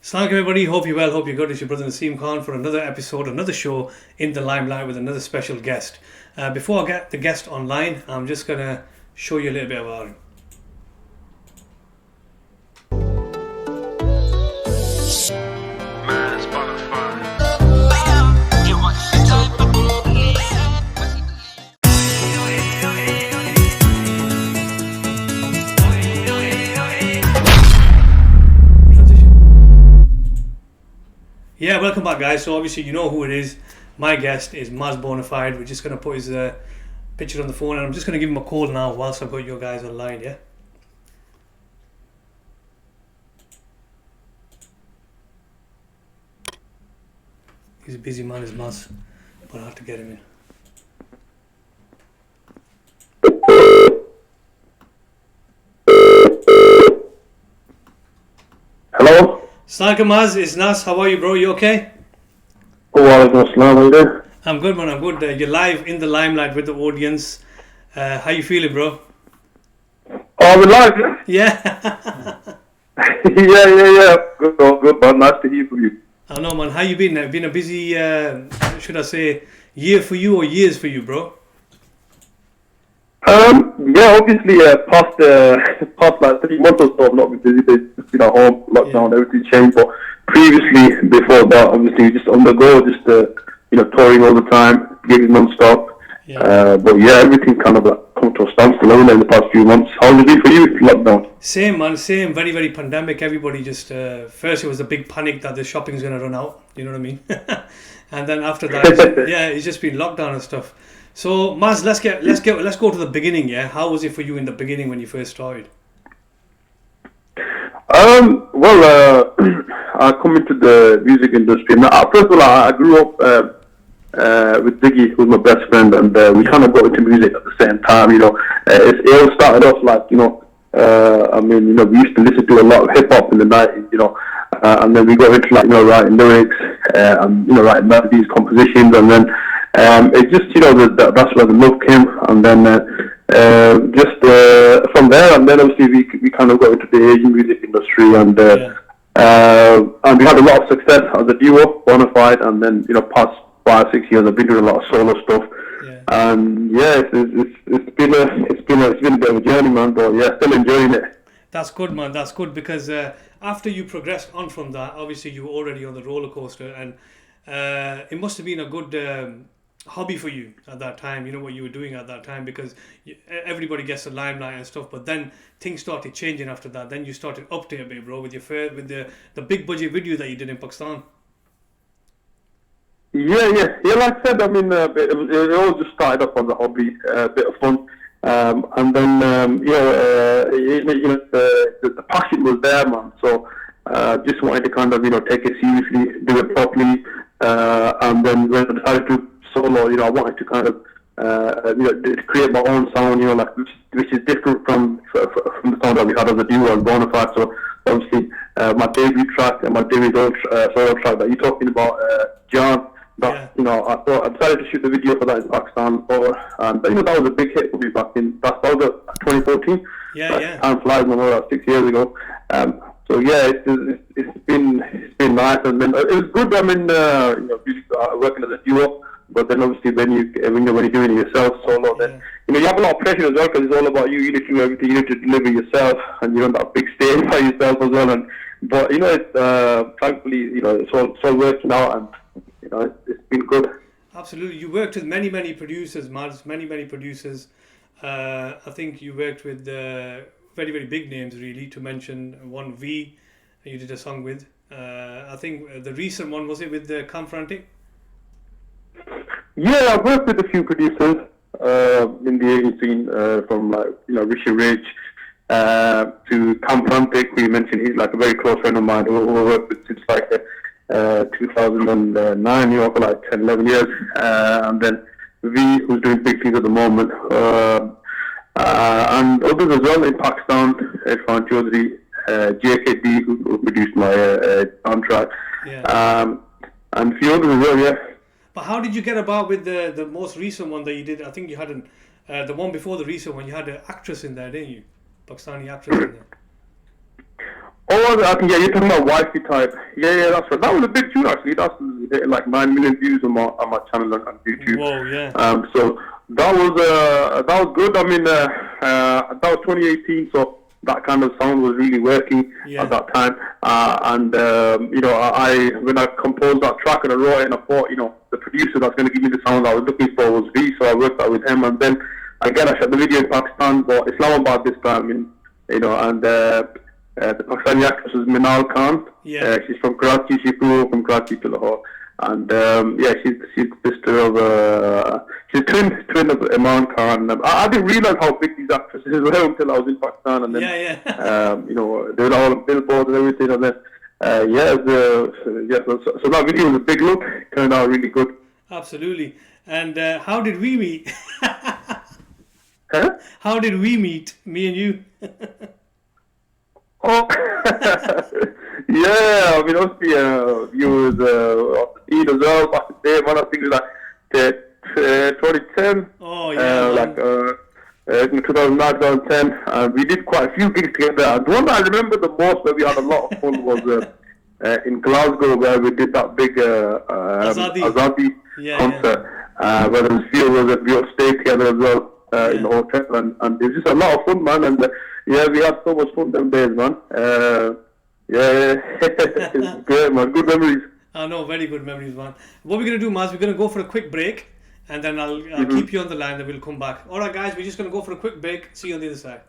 Assalamu alaikum everybody, hope you're well, hope you're good. It's your brother Naseem Khan for another episode, another show in the limelight with another special guest. Before I get the guest online, I'm just going to show you a little bit about him. Maz Bonafide. Yeah, welcome back guys. So obviously you know who it is. My guest is Maz Bonafide. We're just going to put his picture on the phone and I'm just going to give him a call now whilst I've got you guys online, yeah? He's a busy man, is Maz, but I have to get him in. Hello? Assalamu alaikum Maz, it's Nas. How are you, bro? You okay? Walaikum assalam, how you doing? I'm good, man. I'm good. You're live in the limelight with the audience. How you feeling, bro? Oh, we're live, yeah? Yeah. yeah. Good, man. Nice to hear from you. I know, man. How you been? Been a busy, should I say, year for you or years for you, bro? Yeah, obviously, past like 3 months or so, I've not been busy. Just been at home, lockdown, everything changed. But previously, before that, obviously, just on the go, just, touring all the time, gigs non-stop. Yeah. But yeah, everything kind of like come to a standstill in the past few months. How has it been for you, lockdown? Same, man. Same. Very, very pandemic. Everybody just, first it was a big panic that the shopping's going to run out. You know what I mean? And then after that, yeah, it's just been lockdown and stuff. So, Maz, let's go to the beginning, yeah? How was it for you in the beginning when you first started? I come into the music industry. Now, first of all, I grew up with Ziggy, who's my best friend, and we kind of got into music at the same time. It all started off like, we used to listen to a lot of hip hop in the 90s, and then we got into like, writing lyrics, and writing melodies, compositions, and then it just, that's where the love came, and then from there, and then obviously we kind of got into the Asian music industry, and we had a lot of success as a duo, Bonafide, and then past 5-6 years I've been doing a lot of solo stuff, and yeah, it's been a bit of a journey, man, but yeah, still enjoying it. That's good, man. That's good because after you progressed on from that, obviously you were already on the roller coaster, and it must have been a good hobby for you at that time. You know what you were doing at that time because everybody gets the limelight and stuff. But then things started changing after that. Then you started update a bit, bro, with the big budget video that you did in Pakistan. Yeah. Like I said, I mean, it all just started off as a hobby, a bit of fun. And then, the passion was there, man. So, just wanted to kind of, take it seriously, do it properly. And then when I decided to solo, I wanted to kind of, to create my own sound, which is different from the sound that we had as a duo and Bonafide. So, obviously, my debut track and my debut solo track that you're talking about, John. But, I decided to shoot the video for that in Pakistan, and that was a big hit for me back in, that was 2014. Yeah. Time flies, no more, 6 years ago. So yeah, it's been nice, and then it was good. I mean, working as a duo, but then obviously when you're doing it yourself solo, then you have a lot of pressure as well because it's all about you. You need to do everything. You need to deliver yourself, and you're on that big stage by yourself as well. But it's thankfully it's all working out, and it's been good. Absolutely. You worked with many producers, Maz. Many producers. I think you worked with very, very big names, really, to mention one, Wifee, you did a song with. I think the recent one, was it with Cam Frantic? Yeah, I've worked with a few producers in the Asian scene, from Rishi Rich to Cam Frantic, who you mentioned. He's like a very close friend of mine who I worked with since like 2009, for like 10, 11 years. And then V, who's doing big things at the moment. And others as well in Pakistan, Irfan Chaudhary, JKD, who produced my soundtrack, and a few others as well, yeah. But how did you get about with the most recent one that you did? I think you had the one before the recent one, you had an actress in there, didn't you? Pakistani actress in there. Oh, I think, yeah, you're talking about Wifee type. Yeah, that's right. That was a big tune actually. That's hit like 9 million views on my channel on YouTube. Whoa, yeah. So that was good. I mean, that was 2018, so that kind of sound was really working Yeah. at that time. And I when I composed that track and I wrote it, and I thought, the producer that's going to give me the sound I was looking for was V, so I worked out with him. And then again, I shot the video in Pakistan or Islamabad this time, and the Pakistani actress is Minal Khan. Yeah. She's from Karachi. She flew from Karachi to Lahore, and she's the sister of she's twin of Imran Khan. I didn't realize how big these actresses were until I was in Pakistan, and then they were all on billboards and everything, and then so that video was a big look. Turned out really good. Absolutely. And how did we meet? Huh? How did we meet? Me and you. Oh, yeah. I mean, obviously, you was on the scene as well back in the day. Man, I think it was like 2010. Oh, yeah. 2009, 2010. We did quite a few gigs together. And the one that I remember the most, where we had a lot of fun, was in Glasgow, where we did that big Azadi concert. Where there was a few of us that we all stayed together as well in the hotel, and it was just a lot of fun, man. And we had so much fun them days, man. It's great, man. Good memories. I know, very good memories, man. What we're going to do, Maz, we're going to go for a quick break, and then I'll keep you on the line, then we'll come back. All right, guys, we're just going to go for a quick break. See you on the other side.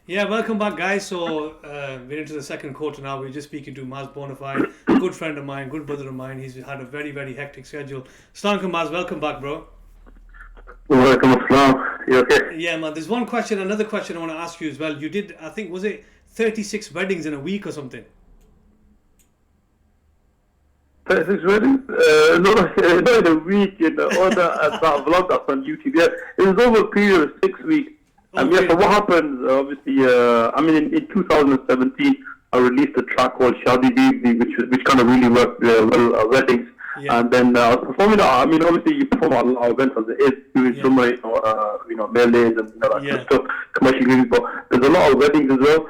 Yeah, welcome back, guys. So we're into the second quarter now. We're just speaking to Maz Bonafide, a good friend of mine, good brother of mine. He's had a very, very hectic schedule. Assalamu alaikum, Maz. Welcome back, bro. Walaikum assalam. You okay? Yeah, man. There's another question I want to ask you as well. You did, I think, was it 36 weddings in a week or something? 36 weddings? Not in a week. That vlog that's on YouTube. Yeah, it was over a period of 6 weeks. Okay. So what happened, obviously, in 2017, I released a track called Shadi Beegdi, which kind of really worked well, weddings. Yeah. And then I was performing, obviously you perform at a lot of events as it is, doing summer, melees and that kind of stuff, commercial gigs, but there's a lot of weddings as well.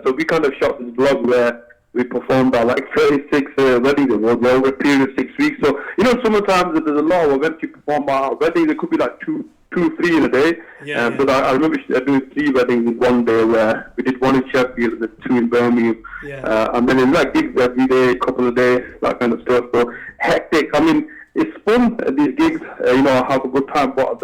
So we kind of shot this vlog where we performed at like 36 weddings over a period of 6 weeks. So, sometimes there's a lot of events you perform at weddings, it could be like two, 3 in a day. So I remember doing 3 weddings in one day, where we did 1 in Sheffield and then 2 in Birmingham. And then in like gigs every day, couple of days, that kind of stuff. So hectic. I mean, it's fun, these gigs, I have a good time, but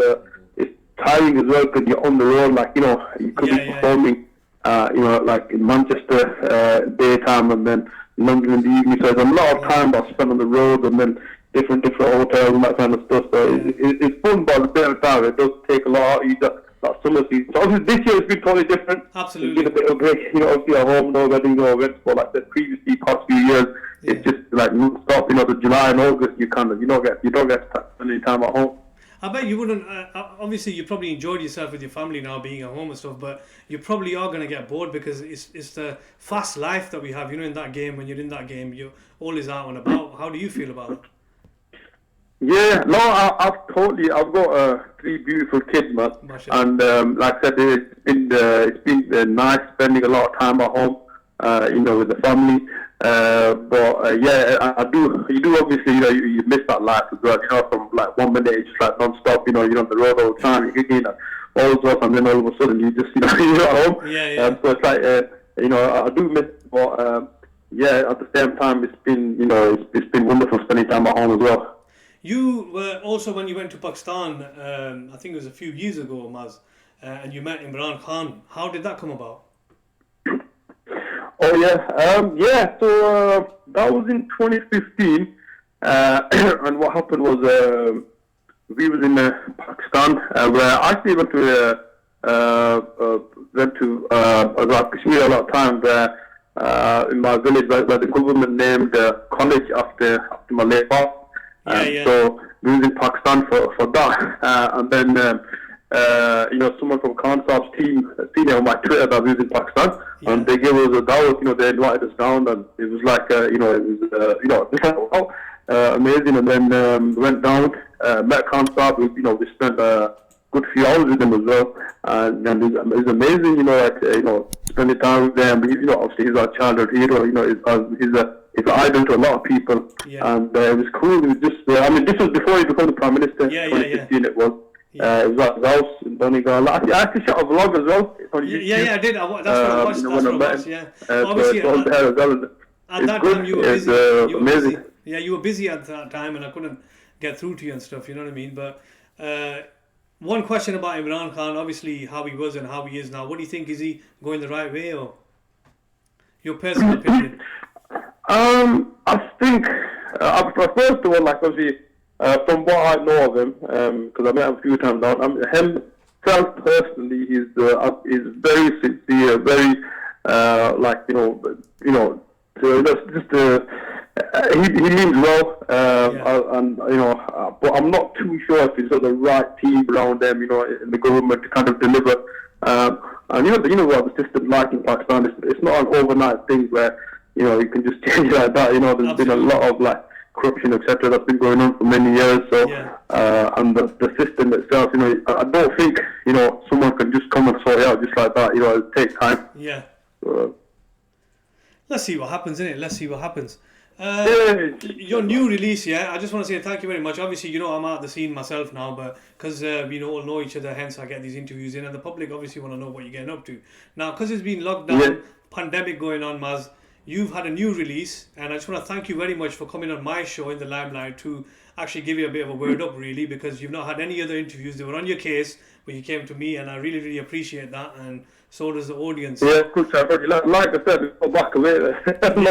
it's tiring as well, because you're on the road, like, you could be performing, like in Manchester daytime, and then London in the evening. So there's a lot of time that's spent on the road, and then different hotels and that kind of stuff. So it's fun, but at the same time, it does take a lot out of you, that summer season. So obviously this year it's been totally different. Absolutely. It's been a bit of a break, obviously at home, no weddings, no events, but like the previously past few years, it's just like non-stop, the July and August, you don't get to spend any time at home. I bet you wouldn't, obviously you probably enjoyed yourself with your family now, being at home and stuff, but you probably are going to get bored, because it's the fast life that we have, in that game. When you're in that game, you're always out and about. How do you feel about it? Yeah, no, I've got three beautiful kids, man, Mashallah. and like I said, it's been nice spending a lot of time at home, with the family. But yeah, you do obviously, you miss that life as well, from like 1 minute it's just like non-stop, you're on the road all the time, all sorts, and then all of a sudden you just, you're at home. Yeah, yeah. So it's like, I do miss it, but yeah, at the same time, it's been wonderful spending time at home as well. You were also, when you went to Pakistan, I think it was a few years ago, Maz, and you met Imran Khan. How did that come about? Oh yeah. So that was in 2015, and what happened was we was in Pakistan, where I actually Kashmir a lot of time, where in my village, where the government named college after my late father. Yeah, yeah. So we was in Pakistan for that, and then someone from Khan Saab's team seen it on my Twitter that we was in Pakistan, Yeah. and they gave us a dawah. They invited us down, and it was like amazing. And then we went down, met Khan Saab. We spent a good few hours with him as well, and it's amazing. Spending time with them. Obviously he's our childhood hero. He's an idol to a lot of people, Yeah. and it was cool. It was just, this was before he became the Prime Minister. Yeah, yeah, 2015 it was. Yeah. It was at his house in Donegal. I actually shot a vlog as well on YouTube. Yeah, I did. That's what I watched. That's when what I I met watched. him. Yeah. Obviously, so it's on there as well. at It's that good. time you were It's busy. You were amazing. busy. Yeah, you were busy at that time, and I couldn't get through to you and stuff. You know what I mean? But one question about Imran Khan, obviously how he was and how he is now. What do you think? Is he going the right way, or your personal opinion? I think, first of all, like obviously, from what I know of him, because I met him a few times now, himself personally, he's very sincere, very, he means well, but I'm not too sure if he's got the right team around them, in the government to kind of deliver. And what the system like in Pakistan, it's not an overnight thing where you can just change like that. There's been a lot of like corruption, etc., that's been going on for many years. So, Yeah. And the system itself, I don't think someone can just come and sort it out just like that. It takes time. Yeah. Uh, Let's see what happens, innit? Let's see what happens. yeah, Your new release, yeah. I just want to say thank you very much. Obviously, I'm at the scene myself now, but because we all know each other, hence I get these interviews in, and the public obviously want to know what you're getting up to. Now, because it's been locked down, Yeah. pandemic going on, Maz, you've had a new release, and I just want to thank you very much for coming on my show in the limelight to actually give you a bit of a word up, really, because you've not had any other interviews. They were on your case, but you came to me, and I really, really appreciate that, and so does the audience. Yeah, cool, Trevor. Like I said, we go back a bit. We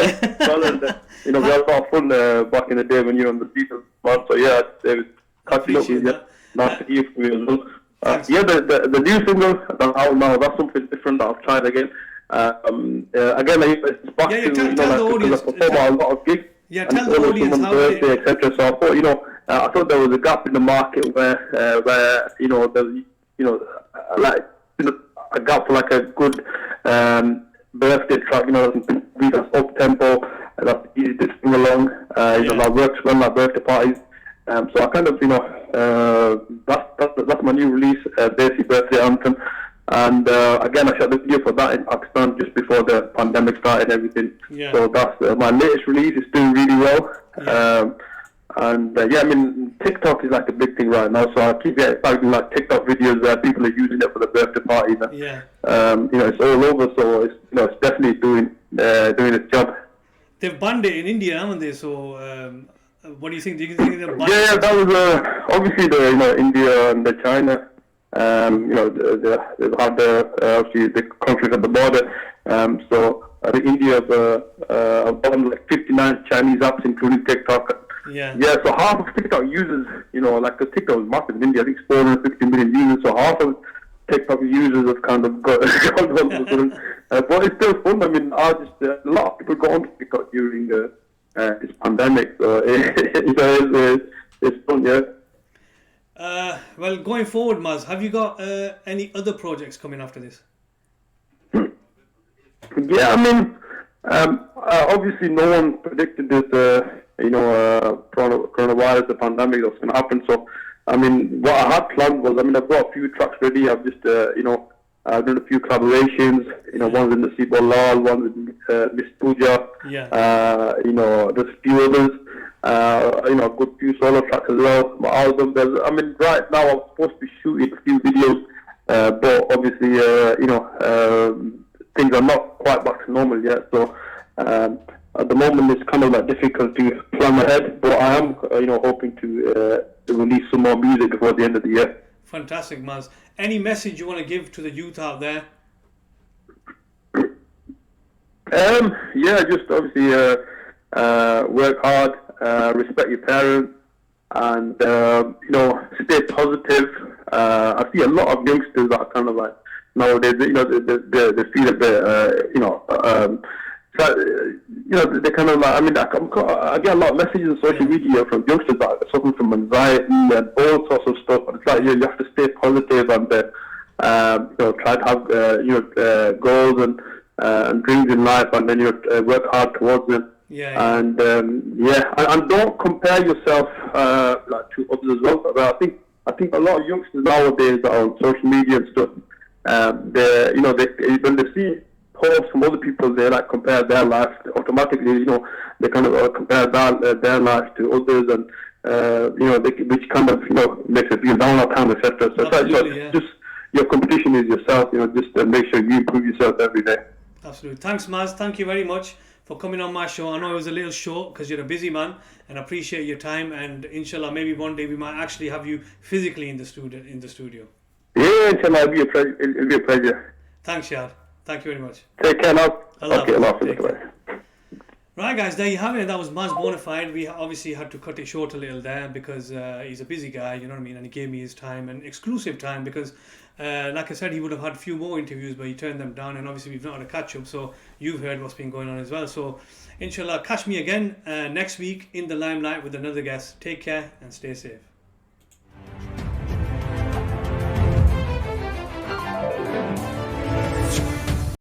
had a lot of fun back in the day when you were on the season. So yeah, it was catching up with Appreciate you. that. Nice to hear from you as well. Thanks. Yeah, the new single that's out now, that's something different that I've tried again. Again, it's back Yeah, to tell the because audience. I perform at a lot of gigs. Yeah, and tell it's the always audience someone's how it- birthday, etc. So I thought there was a gap in the market where there's a gap for like a good birthday track, that's up tempo, that's easy to sing along, that works well at birthday parties. So I kind of, that's my new release, basic birthday anthem. And again, I shot the video for that in Pakistan just before the pandemic started and everything. Yeah. So that's my latest release. It's doing really well. Yeah. TikTok is like a big thing right now. So I keep getting like TikTok videos where people are using it for the birthday parties. And, Yeah. it's all over. So it's definitely doing its job. They've banned it in India, haven't they? So, what do you think? Do you think they've banned Yeah, it? that was obviously the India and the China. They've had obviously the conflict at the border. So I think India have banned like 59 Chinese apps, including TikTok. Yeah. Yeah, so half of TikTok users, like the TikTok is massive in India. I think it's 450 million users. So half of TikTok users have kind of got but it's still fun. I mean, a lot of people go on TikTok during this pandemic. So it's fun, yeah. Well, going forward, Maz, have you got any other projects coming after this? Yeah, I mean, obviously no one predicted this coronavirus, the pandemic that was going to happen. So, I mean, what I had planned was, I mean, I've got a few tracks ready. I've just, I've done a few collaborations. One's in Naseem Lal, one's with Miss Pooja. Yeah. There's a few others. A good few solo tracks as well. My album, right now I'm supposed to be shooting a few videos, but obviously, things are not quite back to normal yet. So at the moment, it's kind of like difficult to plan ahead. But I am, hoping to release some more music before the end of the year. Fantastic, Maz. Any message you want to give to the youth out there? Just obviously work hard, respect your parents, and stay positive. I see a lot of youngsters that are kind of like nowadays, they feel a bit, they're kind of like, I mean, I get a lot of messages on social media from youngsters that are suffering from anxiety and all sorts of stuff. And it's like, you have to stay positive and try to have goals and dreams in life, and then work hard towards them. And don't compare yourself to others as well. But I think a lot of youngsters nowadays that are on social media and stuff, when they see posts from other people, they like compare their life automatically. They kind of compare their life to others, and which kind of makes it feel down all the time, etc. So just your competition is yourself. Just make sure you improve yourself every day. Absolutely. Thanks, Maz. Thank you very much for coming on my show. I know it was a little short because you're a busy man, and I appreciate your time. And inshallah, maybe one day we might actually have you physically in the studio. Yeah, inshallah, it'll be a pleasure. Thanks, Yar. Thank you very much. Take care now. Allah. Right, guys, there you have it. That was Maz Bonafide. We obviously had to cut it short a little there because he's a busy guy, you know what I mean? And he gave me his time, and exclusive time, because like I said, he would have had a few more interviews, but he turned them down, and obviously we've not had a catch-up, so you've heard what's been going on as well. So, inshallah, catch me again next week in the limelight with another guest. Take care and stay safe.